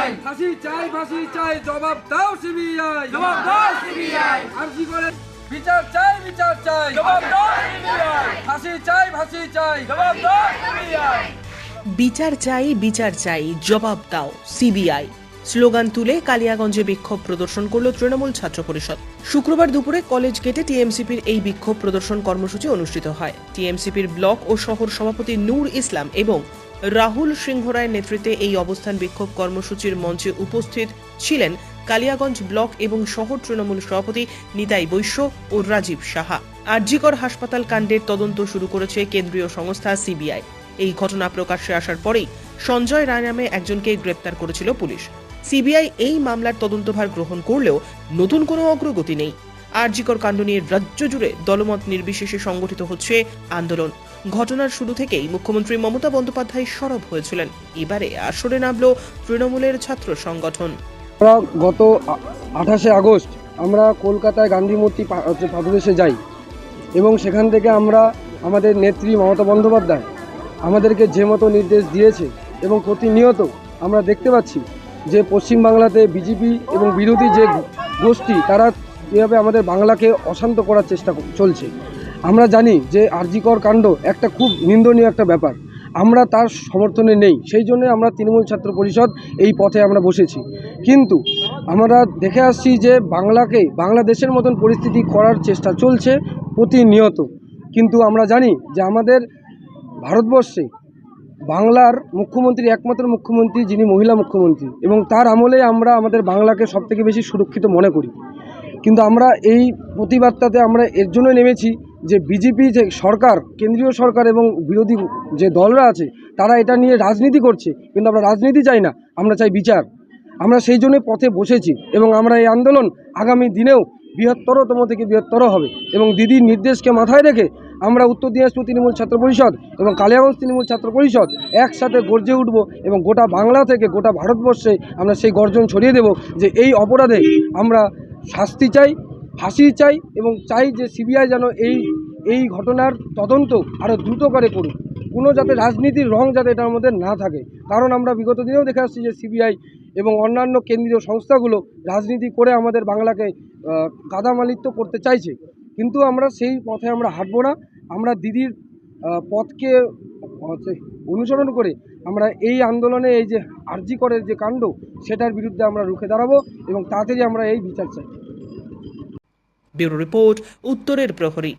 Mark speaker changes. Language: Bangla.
Speaker 1: সিবিআই
Speaker 2: ফাঁসি চাই জবাব দাও সিবিআই
Speaker 1: জবাব দাও সিবিআই
Speaker 2: আরজি করে বিচার চাই
Speaker 1: জবাব দাও সিবিআই
Speaker 2: ফাঁসি চাই
Speaker 1: জবাব দাও সিবিআই
Speaker 3: বিচার চাই জবাব দাও সিবিআই স্লোগান তুলে কালিয়াগঞ্জে বিক্ষোভ প্রদর্শন করল তৃণমূল ছাত্র পরিষদ। শুক্রবার দুপুরে কলেজ গেটে টিএমসিপির এই বিক্ষোভ প্রদর্শন কর্মসূচি অনুষ্ঠিত হয়। টিএমসিপির ব্লক ও শহর সভাপতি নূর ইসলাম এবং রাহুল সিংহ রায়ের নেতৃত্বে এই অবস্থান বিক্ষোভ কর্মসূচির মঞ্চে উপস্থিত ছিলেন কালিয়াগঞ্জ ব্লক এবং শহর তৃণমূল সভাপতি নিতাই বৈশ্য ও রাজীব সাহা। আরজিকর হাসপাতাল কাণ্ডের তদন্ত শুরু করেছে কেন্দ্রীয় সংস্থা সিবিআই। এই ঘটনা প্রকাশ্যে আসার পরেই সঞ্জয় রায় নামে একজনকে গ্রেপ্তার করেছিল পুলিশ। সিবিআই এই মামলার তদন্তভার গ্রহণ করলেও নতুন কোনো অগ্রগতি নেই। আরজিকর কাণ্ড নিয়ে রাজ্য জুড়ে দলমত নির্বিশেষে সংগঠিত হচ্ছে আন্দোলন। ঘটনার শুরু থেকেই মুখ্যমন্ত্রী মমতা বন্দ্যোপাধ্যায় সরব হয়েছিলেন। এবারে আসরে নামল তৃণমূলের ছাত্র সংগঠন।
Speaker 4: আমরা গত 28শে আগস্ট আমরা কলকাতায় গান্ধী মূর্তি পাদদেশে যাই এবং সেখান থেকে আমরা আমাদের নেত্রী মমতা বন্দ্যোপাধ্যায় আমাদেরকে যে মতো নির্দেশ দিয়েছে এবং প্রতিনিয়ত আমরা দেখতে পাচ্ছি যে পশ্চিমবাংলাতে বিজেপি এবং বিরোধী যে গোষ্ঠী তারা কীভাবে আমাদের বাংলাকে অশান্ত করার চেষ্টা চলছে। আমরা জানি যে আরজিকর কাণ্ড একটা খুব নিন্দনীয় একটা ব্যাপার, আমরা তার সমর্থনে নেই, সেই জন্য আমরা তৃণমূল ছাত্র পরিষদ এই পথে আমরা বসেছি। কিন্তু আমরা দেখে আসছি যে বাংলাকে বাংলাদেশের মতন পরিস্থিতি করার চেষ্টা চলছে প্রতিনিয়ত। কিন্তু আমরা জানি যে আমাদের ভারতবর্ষে বাংলার মুখ্যমন্ত্রী একমাত্র মুখ্যমন্ত্রী যিনি মহিলা মুখ্যমন্ত্রী এবং তার আমলে আমরা আমাদের বাংলাকে সবথেকে বেশি সুরক্ষিত মনে করি। কিন্তু আমরা এই প্রতিবাদটাতে আমরা এর জন্য নেমেছি যে বিজেপি যে সরকার, কেন্দ্রীয় সরকার এবং বিরোধী যে দলরা আছে তারা এটা নিয়ে রাজনীতি করছে, কিন্তু আমরা রাজনীতি চাই না, আমরা চাই বিচার। আমরা সেই জন্য পথে বসেছি এবং আমরা এই আন্দোলন আগামী দিনেও বৃহত্তরতম থেকে বৃহত্তর হবে এবং দিদির নির্দেশকে মাথায় রেখে আমরা উত্তর দিনাজপুর তৃণমূল ছাত্র পরিষদ এবং কালিয়াগঞ্জ তৃণমূল ছাত্র পরিষদ একসাথে গর্জে উঠব এবং গোটা বাংলা থেকে গোটা ভারতবর্ষে আমরা সেই গর্জন ছড়িয়ে দেব যে এই অপরাধে আমরা শাস্তি চাই, ফাঁসি চাই এবং চাই যে সিবিআই যেন এই ঘটনার তদন্ত আরও দ্রুত করে করুক। কোনো যাতে রাজনীতির রং যাতে এটার মধ্যে না থাকে, কারণ আমরা বিগত দিনেও দেখে আসছি যে সিবিআই এবং অন্যান্য কেন্দ্রীয় সংস্থাগুলো রাজনীতি করে আমাদের বাংলাকে কাদামালিত্য করতে চাইছে। কিন্তু আমরা সেই পথে আমরা হাঁটবো না। আমরা দিদির পথকে অনুসরণ করে আমরা এই আন্দোলনে এই যে আরজিকরের যে কাণ্ড সেটার বিরুদ্ধে আমরা রুখে দাঁড়াবো এবং তাড়াতাড়ি আমরা এই বিচার চাই।
Speaker 3: ব্যুরো রিপোর্ট, উত্তরের প্রহরী।